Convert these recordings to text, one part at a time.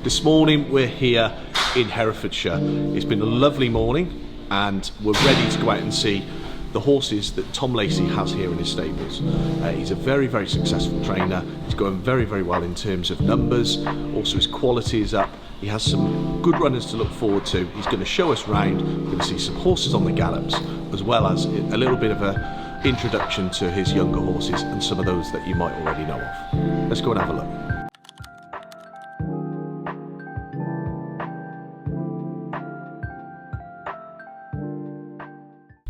This morning we're here in Herefordshire. It's been a lovely morning and we're ready to go out and see the horses that Tom Lacey has here in his stables. He's a very, very successful trainer. He's going very, very well in terms of numbers. Also his quality is up. He has some good runners to look forward to. He's going to show us round. We're going to see some horses on the gallops, as well as a little bit of a introduction to his younger horses and some of those that you might already know of. Let's go and have a look.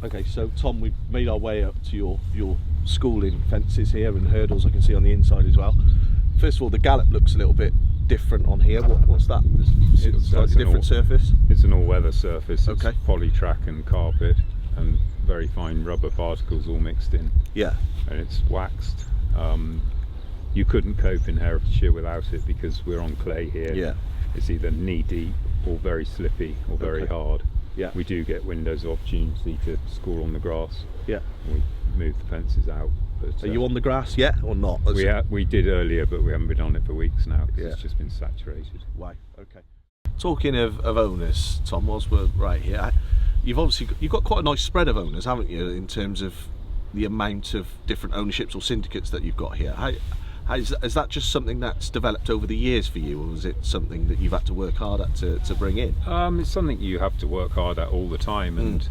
Okay, so Tom, we've made our way up to your schooling fences here and hurdles I can see on the inside as well. First of all, the gallop looks a little bit different on here. What's that? It's a slightly different surface? It's an all-weather surface. Okay. It's poly-track and carpet and very fine rubber particles all mixed in. Yeah. And it's waxed. You couldn't cope in Herefordshire without it because we're on clay here. Yeah. It's either knee-deep or very slippy or very hard. Yeah. We do get windows of opportunity to school on the grass. Yeah. We move the fences out. But, are you on the grass yet or not? We did earlier, but we haven't been on it for weeks now because Yeah. it's just been saturated. Why? Okay. Talking of owners, Tom, whilst we're right here, you've got quite a nice spread of owners, haven't you, in terms of the amount of different ownerships or syndicates that you've got here. Is that just something that's developed over the years for you, or is it something that you've had to work hard at to bring in? It's something you have to work hard at all the time, and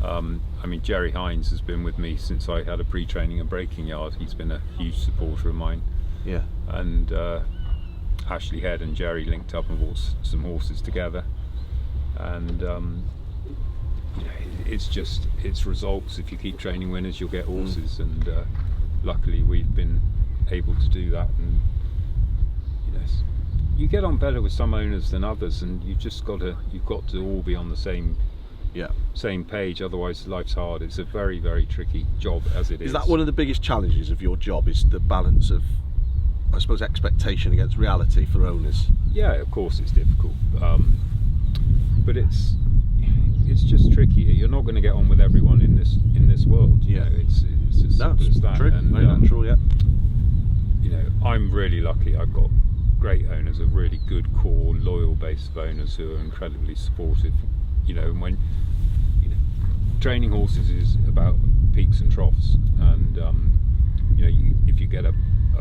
I mean, Jerry Hines has been with me since I had a pre-training and breaking yard. He's been a huge supporter of mine. Yeah. And Ashley Head and Jerry linked up and bought some horses together, and it's results. If you keep training winners, you'll get horses, and luckily we've been able to do that. And you get on better with some owners than others, and you've got to all be on the same page, otherwise life's hard. It's a very, very tricky job as it is. Is that one of the biggest challenges of your job, is the balance of, I suppose, expectation against reality for owners? Yeah, of course it's difficult, but it's just tricky. You're not going to get on with everyone in this world. Yeah, it's as simple as that. True. And very natural. Yeah. I'm really lucky. I've got great owners, a really good core, loyal base of owners who are incredibly supportive. And when training horses is about peaks and troughs, and if you get a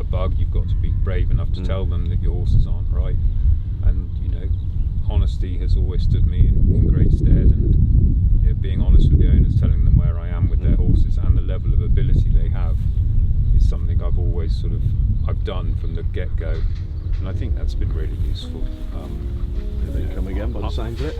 bug, you've got to be brave enough to tell them that your horses aren't right. And honesty has always stood me in great stead, and being honest with the owners, telling them where I am with their horses and the level of ability they have, is something I've always I've done from the get-go, and I think that's been really useful. Here they come again by the sounds of it.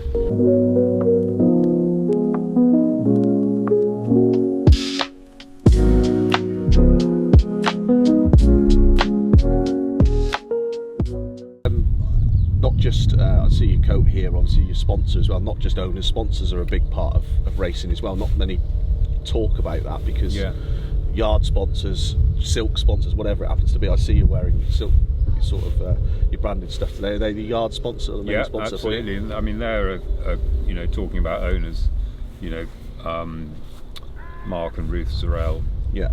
Not just, I see your coat here, obviously your sponsor as well, not just owners, sponsors are a big part of racing as well. Not many talk about that because yard sponsors, silk sponsors, whatever it happens to be. I see you wearing silk, your branded stuff today. Are they the yard sponsor or the main sponsor? Absolutely. I mean, they're talking about owners, Mark and Ruth Sorrell. Yeah.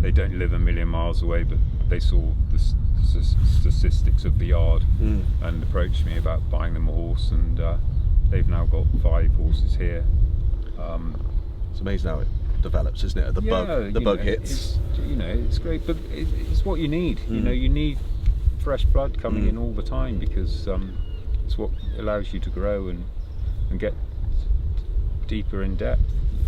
They don't live a million miles away, but they saw the statistics of the yard and approached me about buying them a horse, and they've now got 5 horses here. It's amazing how it develops, isn't it? The bug hits. It's great, but it's what you need. You need fresh blood coming in all the time, because it's what allows you to grow and get deeper in depth.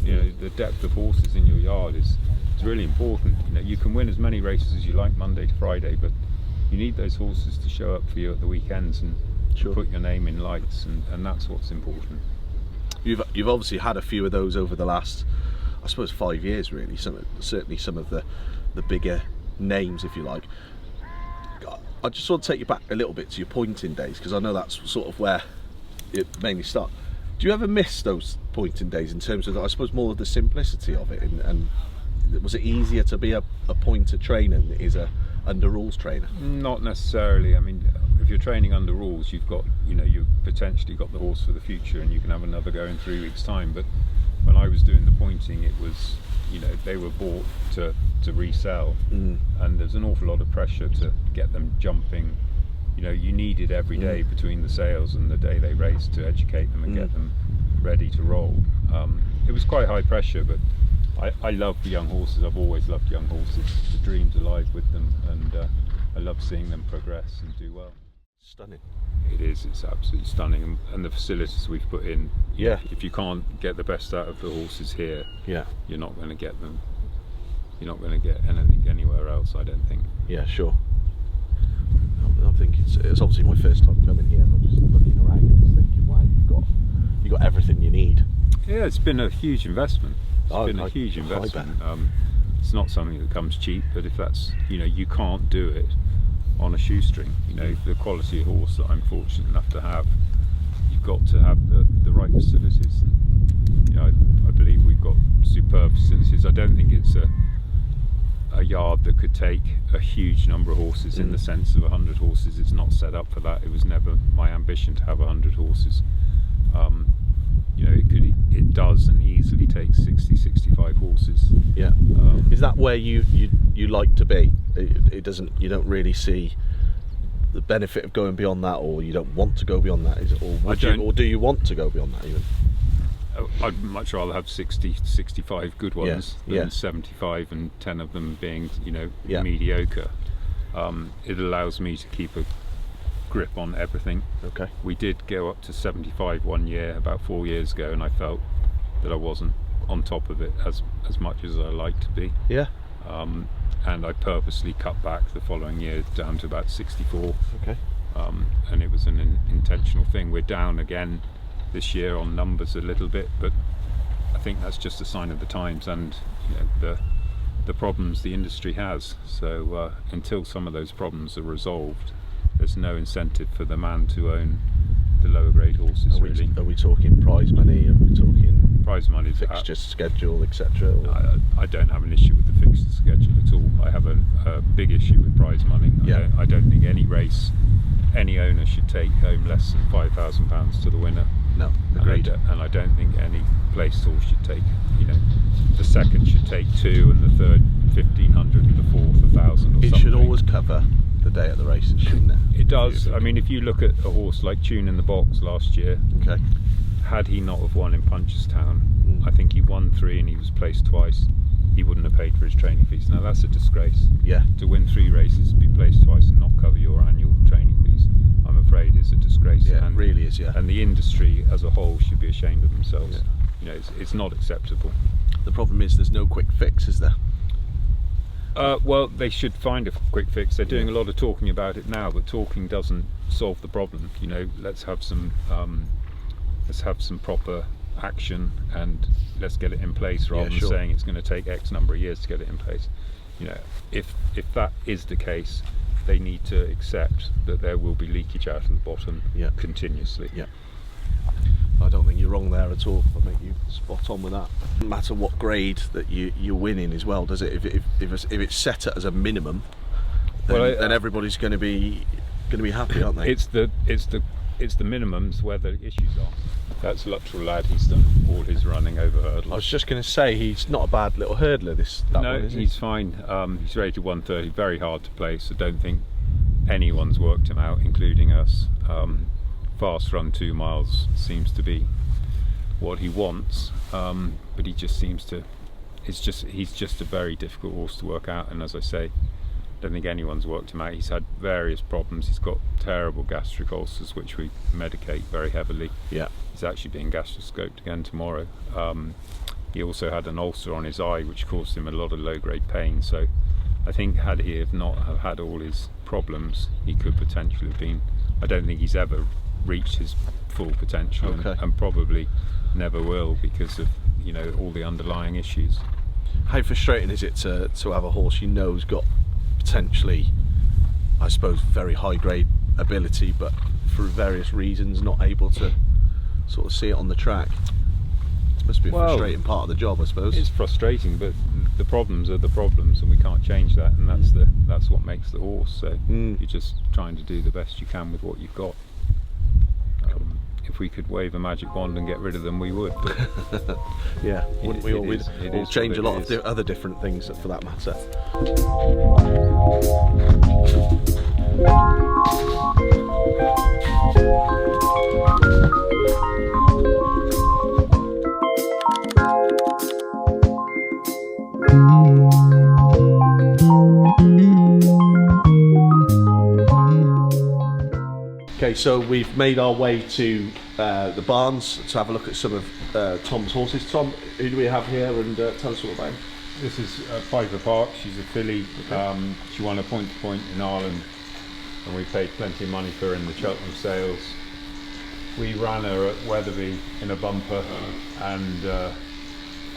The depth of horses in your yard is really important. You can win as many races as you like Monday to Friday, but you need those horses to show up for you at the weekends and put your name in lights, and that's what's important. You've obviously had a few of those over the last, I suppose, 5 years really. Certainly some of the bigger names, if you like. I just want to take you back a little bit to your pointing days, because I know that's sort of where it mainly started. Do you ever miss those pointing days in terms of, I suppose, more of the simplicity of it, and was it easier to be a pointer trainer than it is a under rules trainer? Not necessarily. I mean, if you're training under rules, you've potentially got the horse for the future, and you can have another go in 3 weeks' time. But when I was doing the pointing, it was, they were bought to resell, and there's an awful lot of pressure to get them jumping you know, you needed every day between the sales and the day they raced to educate them and get them ready to roll. It was quite high pressure, but I love the young horses. I've always loved young horses. The dream's alive with them, and I love seeing them progress and do well. Stunning. It is. It's absolutely stunning, and the facilities we've put in. Yeah. If you can't get the best out of the horses here, Yeah. you're not going to get them. You're not going to get anything anywhere else, I don't think. Yeah, sure. I think it's obviously my first time coming here, and I'm just looking around and thinking, wow, you've got everything you need. Yeah, it's been a huge investment. It's been a huge I investment. It's not something that comes cheap, but if that's, you know, you can't do it on a shoestring. You know, the quality of horse that I'm fortunate enough to have, you've got to have the right facilities. And, you know, I believe we've got superb facilities. I don't think it's a yard that could take a huge number of horses in the sense of 100 horses. It's not set up for that. It was never my ambition to have 100 horses. You know, it does and easily takes 60, 65 horses. Yeah. Is that where you like to be? It doesn't. You don't really see the benefit of going beyond that, or you don't want to go beyond that, is it? Or do you want to go beyond that even? I'd much rather have 60, 65 good ones than 75 and 10 of them being, you know, mediocre. It allows me to keep a grip on everything. Okay. We did go up to 75 one year, about 4 years ago, and I felt that I wasn't on top of it as much as I like to be. Yeah. And I purposely cut back the following year down to about 64. Okay. And it was an intentional thing. We're down again this year on numbers a little bit, but I think that's just a sign of the times and, you know, the problems the industry has. So until some of those problems are resolved, there's no incentive for the man to own the lower grade horses. Are we talking prize money? Are we talking prize money, fixture schedule, etc.? I don't have an issue with the fixture schedule at all. I have a big issue with prize money. Yeah. I don't think any race, any owner should take home less than £5,000 to the winner. No, agreed. And I don't think any placed horse should take, you know, the second should take 2 and the third 1,500 and the fourth 1,000 or something. It should always cover the day at the races, shouldn't it? It does. I mean, if you look at a horse like Tune in the Box last year, Okay. had he not have won in Punchestown, I think he won 3 and he was placed twice, he wouldn't have paid for his training fees. Now that's a disgrace. Yeah. To win 3 races, be placed twice and not cover your annual training fees, I'm afraid is a disgrace. Yeah, and, it really is, yeah. And the industry as a whole should be ashamed of themselves. Yeah. You know, it's not acceptable. The problem is there's no quick fix, is there? Well, they should find a quick fix. They're doing a lot of talking about it now, but talking doesn't solve the problem. You know, let's have some proper action and let's get it in place rather than saying it's going to take X number of years to get it in place. You know, if that is the case, they need to accept that there will be leakage out of the bottom continuously. Yeah. I don't think you're wrong there at all. I think you spot on with that. No matter what grade that you're winning as well, does it? If it's set as a minimum, then, then everybody's going to be happy, aren't they? It's the minimums where the issues are. That's Luttrell Lad. He's done all his running over hurdles. I was just going to say he's not a bad little hurdler. He's fine. He's rated 130. Very hard to place. I don't think anyone's worked him out, including us. Fast run 2 miles seems to be what he wants, but he just seems to. He's just a very difficult horse to work out. And as I say, I don't think anyone's worked him out. He's had various problems. He's got terrible gastric ulcers, which we medicate very heavily. Yeah. He's actually being gastroscoped again tomorrow. He also had an ulcer on his eye, which caused him a lot of low-grade pain. So I think had he have not have had all his problems, he could potentially have been. I don't think he's ever reached his full potential, and probably never will because of, you know, all the underlying issues. How frustrating is it to have a horse you know's got potentially, I suppose, very high grade ability, but for various reasons not able to sort of see it on the track? It must be a frustrating part of the job, I suppose. It's frustrating, but the problems are the problems, and we can't change that, and that's what makes the horse. So you're just trying to do the best you can with what you've got. If we could wave a magic wand and get rid of them, we would. But yeah, wouldn't we all? We'd change a lot of other different things for that matter. Okay, so we've made our way to the barns to have a look at some of Tom's horses. Tom, who do we have here, and tell us all about him. This is Piper Park. She's a filly. Okay. She won a point-to-point in Ireland, and we paid plenty of money for her in the Cheltenham sales. We ran her at Wetherby in a bumper, and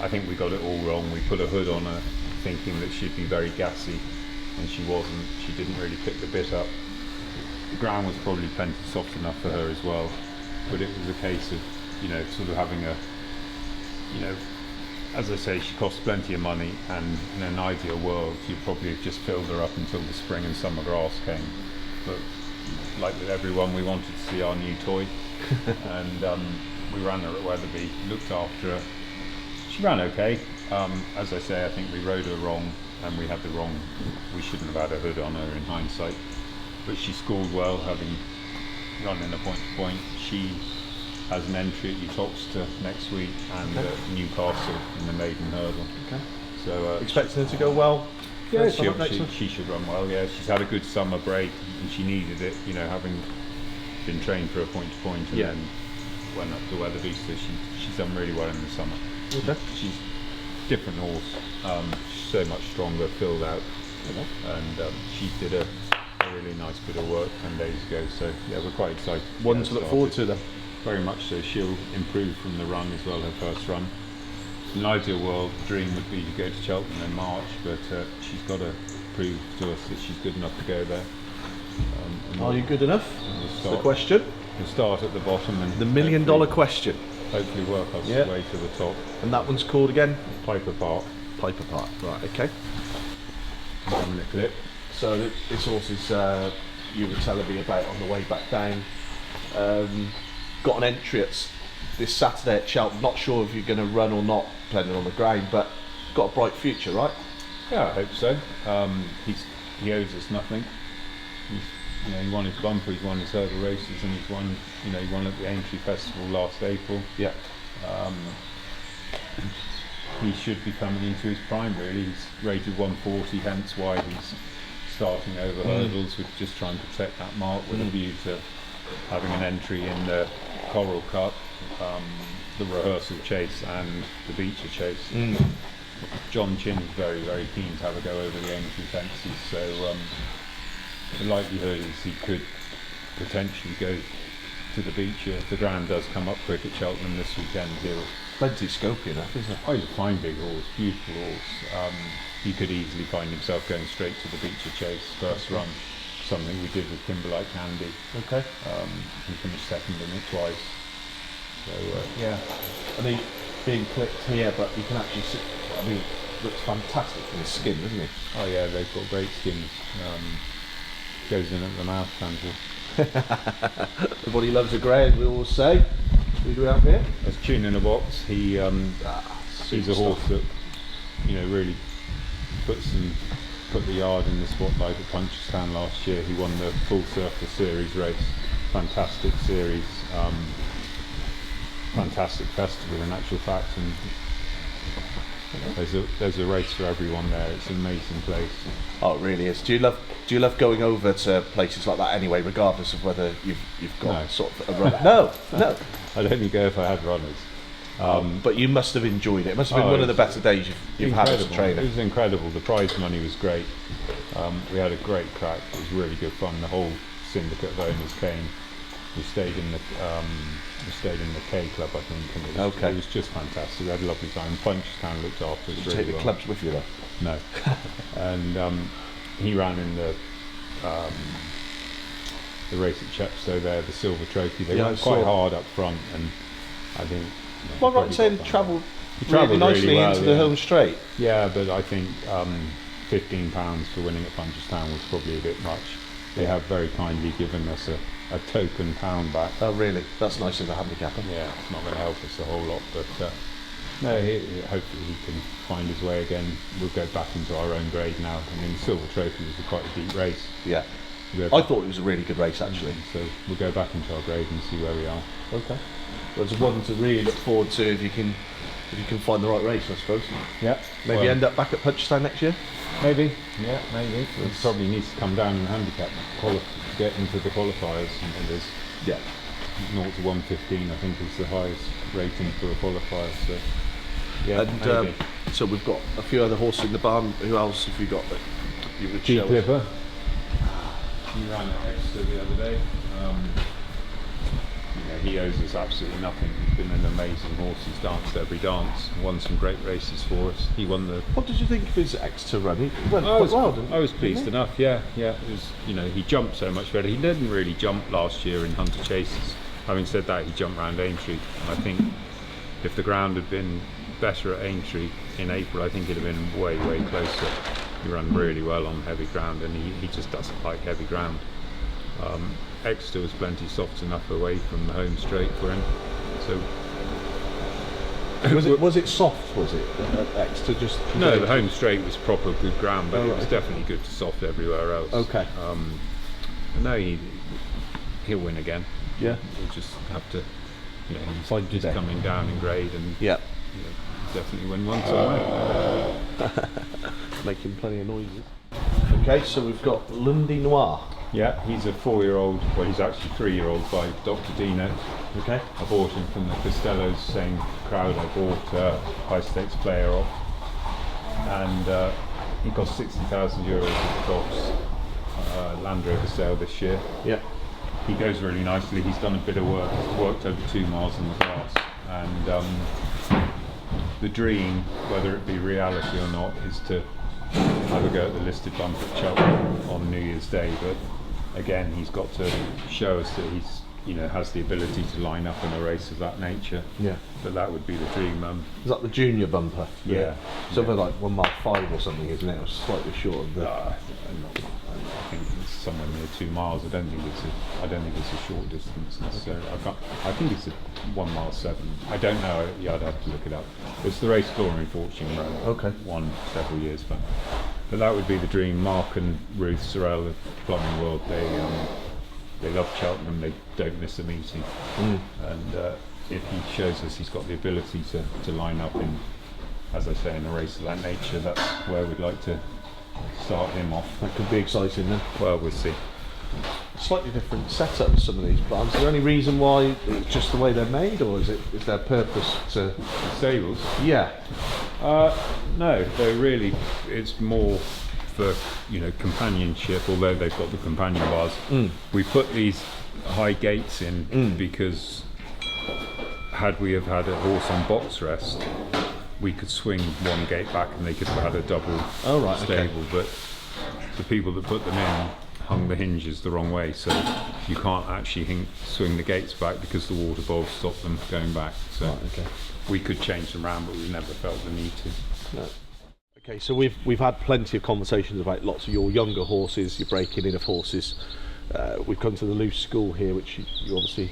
I think we got it all wrong. We put a hood on her thinking that she'd be very gassy, and she wasn't. She didn't really pick the bit up. The ground was probably plenty soft enough for her as well, but it was a case of, sort of having a, as I say, she cost plenty of money, and in an ideal world you'd probably have just filled her up until the spring and summer grass came. But like with everyone, we wanted to see our new toy, and we ran her at Wetherby, looked after her. She ran okay. As I say, I think we rode her wrong, and we shouldn't have had a hood on her in hindsight. But she scored well, having run in a point-to-point. She has an entry at Uttoxeter next week, and Newcastle in the maiden hurdle. Okay. So expecting her to go well. Yeah, she should run well. Yeah, she's had a good summer break, and she needed it. Having been trained for a point-to-point, and then went up to Wetherby, so she's done really well in the summer. Okay. She's different horse, so much stronger, filled out, and she did a really nice bit of work 10 days ago. So yeah, we're quite excited. One to look forward to then. Very much so. She'll improve from the run as well, her first run. In an ideal world, the dream would be to go to Cheltenham in March, but she's got to prove to us that she's good enough to go there. Are you good enough? That's the question. We'll start at the bottom and the $1 million question. Hopefully work our way to the top. And that one's called again? Piper Park. Piper Park, right, okay. One clip. So this horse is, you were telling me about on the way back down. Got an entry at this Saturday at Cheltenham. Not sure if you're going to run or not, depending on the ground, but got a bright future, right? Yeah, I hope so. He owes us nothing. He won his bumper, he's won his hurdle races, and he's won. He won at the Aintree Festival last April. Yeah. He should be coming into his prime. Really, he's rated 140, hence why he's starting over hurdles. We're just trying to protect that mark with a view to having an entry in the Coral Cup, the rehearsal chase, and the Beecher chase. John Chinn's very, very keen to have a go over the Aintree fences, so the likelihood is he could potentially go to the Beecher if the ground does come up quick at Cheltenham this weekend. Plenty scopy enough, isn't it? Oh, he's a fine big horse, beautiful horse. He could easily find himself going straight to the Beecher chase first run, something we did with Kimberlite Candy. Okay. He finished second in it twice. So yeah. I mean, being clipped here, but you can actually see, looks fantastic in his skin, doesn't he? Oh yeah, they've got great skins. Goes in at the mouth, cancer. Everybody loves a grey, as we always say. Who do we have here? That's Tune in a Box. He's a horse that really put the yard in the spotlight at Punchestown last year. He won the Full Circle Series race. Fantastic series. Fantastic festival in actual fact, and there's a race for everyone there. It's an amazing place. Oh, it really is. Do you love going over to places like that anyway, regardless of whether you've got sort of a run? No. I'd only go if I had runners. But you must have enjoyed it. It must have been one of the better days you've had as a trainer. It was incredible. The prize money was great. We had a great crack. It was really good fun. The whole syndicate of owners came. We stayed in the K Club, I think, and it was just fantastic. We had a lovely time. Punchestown looked after us. Did you take the clubs with you though? No. And he ran in the race at Chepstow there, the Silver Trophy. They went quite hard up front, and I think. Well, right, saying travelled really nicely well, into the home straight. Yeah, but I think £15 for winning at Punchestown was probably a bit much. They have very kindly given us a token pound back. Oh, really? That's nice of a handicapper. Yeah, it's not going to help us a whole lot, but hopefully he can find his way again. We'll go back into our own grade now. I mean, the Silver Trophy was quite a deep race. Yeah. I thought it was a really good race, actually. So we'll go back into our grade and see where we are. Okay. Well, it's one to really look forward to if you can find the right race, I suppose. Yeah. Maybe end up back at Punchestown next year? Maybe. Yeah, maybe. It probably needs to come down and handicap to get into the qualifiers. And there's 0 to 115, I think, is the highest rating for a qualifier. So yeah, And so we've got a few other horses in the barn. Who else have you got that you would G show us? Clipper. He ran at Exeter the other day. He owes us absolutely nothing. He's been an amazing horse. He's danced every dance, won some great races for us. He won the. What did you think of his Exeter run? He went quite well, didn't he? I was pleased enough. Yeah. It was, he jumped so much better. He didn't really jump last year in Hunter Chases. Having said that, he jumped round Aintree. I think if the ground had been better at Aintree in April, I think it'd have been way closer. He ran really well on heavy ground, and he just doesn't like heavy ground. Exeter was plenty soft enough away from the home straight for him. So was it soft? Was it Exeter just? No, the home straight was proper good ground, but it was definitely good to soft everywhere else. Okay. No, he'll win again. Yeah. We'll just have to, he's today. Coming down in grade, and definitely win one somewhere. Making plenty of noises. Okay, so we've got Lundy Noir. Yeah, he's a 4-year-old, well, he's actually 3-year-old by Dr. Dino. Okay. I bought him from the Costellos, same crowd I bought High Stakes Player off. And he cost €60,000 at the Dobbs Land Rover sale this year. Yeah. He goes really nicely. He's done a bit of work. He's worked over 2 miles in the grass. And the dream, whether it be reality or not, is to have a go at the listed bump at Cheltenham on New Year's Day. But again, he's got to show us that he's, has the ability to line up in a race of that nature. Yeah. But that would be the dream. Is that the junior bumper? Yeah. Something like 1 mile 5 or something, isn't it? Or slightly short of the. I think it's somewhere near 2 miles. I don't think it's a short distance necessarily. I think it's a 1 mile 7. I don't know. Yeah, I'd have to look it up. It's the race Glory and Fortune ran. Okay. Won several years back. But that would be the dream. Mark and Ruth Sorrell of Plumbing World, they love Cheltenham. They don't miss a meeting. And if he shows us he's got the ability to line up in, as I say, in a race of that nature, that's where we'd like to start him off. That could be exciting then. Well, we'll see. Slightly different setup to some of these barns. Is there any reason why it's just the way they're made, or is there purpose to The stables? Yeah. No, it's more for companionship. Although they've got the companion bars, we put these high gates in because had we have had a horse on box rest, we could swing one gate back and they could have had a double stable. But the people that put them in hung the hinges the wrong way, so you can't actually swing the gates back because the water bowls stop them going back. So we could change them around, but we've never felt the need to. No. Okay, so we've had plenty of conversations about lots of your younger horses, your breaking in of horses. We've come to the loose school here, which you obviously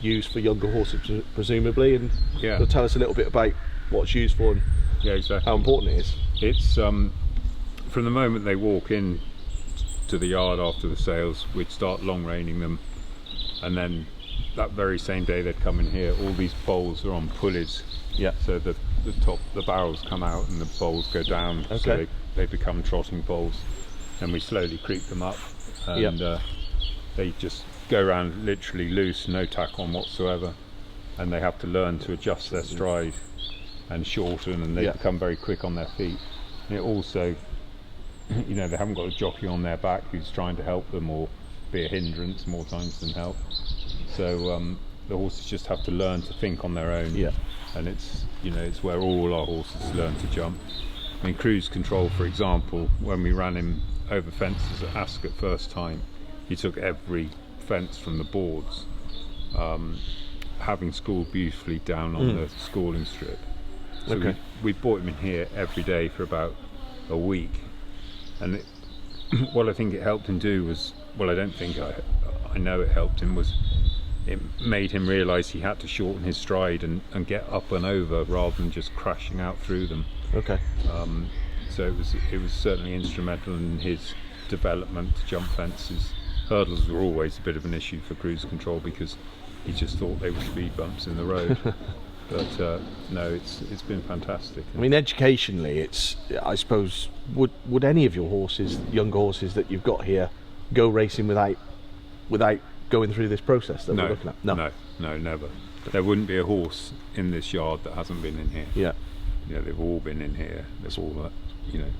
use for younger horses, presumably, and you'll tell us a little bit about what it's used for and how important it is. It's from the moment they walk in to the yard after the sales, we'd start long reining them, and then that very same day they'd come in here. All these bowls are on pulleys, so the barrels come out and the bowls go down, so they become trotting bowls, and we slowly creep them up, and they just go around literally loose, no tack on whatsoever, and they have to learn to adjust their stride and shorten, and they become very quick on their feet. And it also, they haven't got a jockey on their back who's trying to help them or be a hindrance more times than help. So the horses just have to learn to think on their own. And it's where all our horses learn to jump. I mean, Cruise Control, for example, when we ran him over fences at Ascot first time, he took every fence from the boards, having schooled beautifully down on the schooling strip. So we brought him in here every day for about a week, and what I think it helped him do was, well, I don't think I know it helped him, was it made him realise he had to shorten his stride and get up and over rather than just crashing out through them. So it was certainly instrumental in his development to jump fences. Hurdles were always a bit of an issue for Cruise Control because he just thought they were speed bumps in the road. But no, it's been fantastic. I mean, educationally, it's, I suppose, would any of your horses, younger horses that you've got here, go racing without without going through this process that we're looking at? No, never. There wouldn't be a horse in this yard that hasn't been in here. Yeah. You know, they've all been in here. They've all, you know,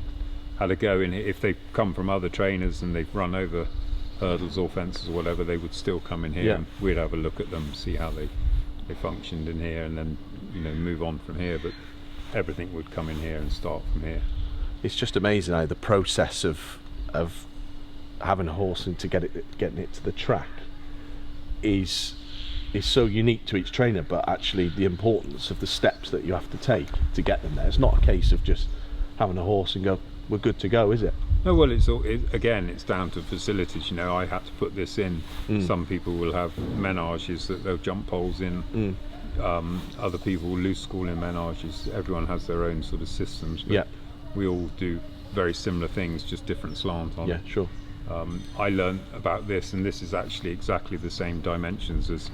had a go in here. If they've come from other trainers and they've run over hurdles or fences or whatever, they would still come in here, and we'd have a look at them, see how they functioned in here, and then, you know, move on from here. But everything would come in here and start from here. It's just amazing how the process of having a horse and getting it to the track is so unique to each trainer, but actually the importance of the steps that you have to take to get them there. It's not a case of just having a horse and go, we're good to go, is it? No, well, again, it's down to facilities. You know, I had to put this in. Some people will have menages that they'll jump poles in. Other people will loose school in menages. Everyone has their own sort of systems, but we all do very similar things, just different slant on. Yeah, sure. I learned about this, and this is actually exactly the same dimensions as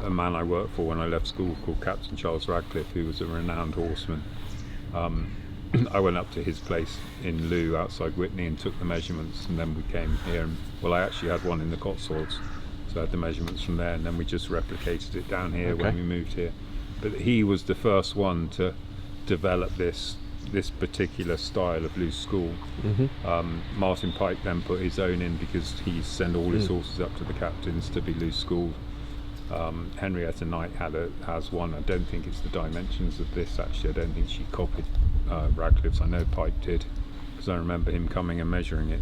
a man I worked for when I left school called Captain Charles Radcliffe, who was a renowned horseman. I went up to his place in Looe outside Witney and took the measurements, and then we came here, and well, I actually had one in the Cotswolds, so I had the measurements from there, and then we just replicated it down here when we moved here. But he was the first one to develop this particular style of loose school. Martin Pike then put his own in because he sent all his horses up to the captains to be loose schooled. Henrietta Knight has one. I don't think it's the dimensions of this, actually. I don't think she copied Radcliffe's. I know Pike did, because I remember him coming and measuring it,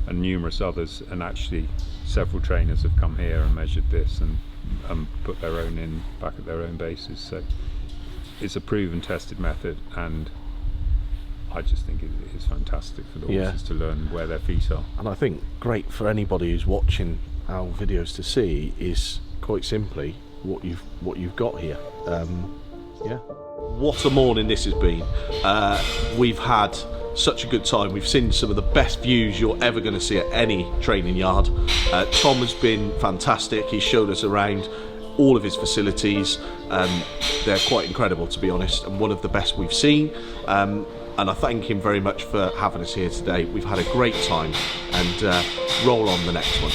and numerous others, and actually several trainers have come here and measured this and put their own in back at their own bases. So it's a proven, tested method, and I just think it is fantastic for the horses to learn where their feet are. And I think great for anybody who's watching our videos to see is quite simply what you've got here. What a morning this has been. We've had such a good time. We've seen some of the best views you're ever going to see at any training yard. Tom has been fantastic. He showed us around all of his facilities. They're quite incredible, to be honest, and one of the best we've seen. And I thank him very much for having us here today. We've had a great time, and roll on the next one.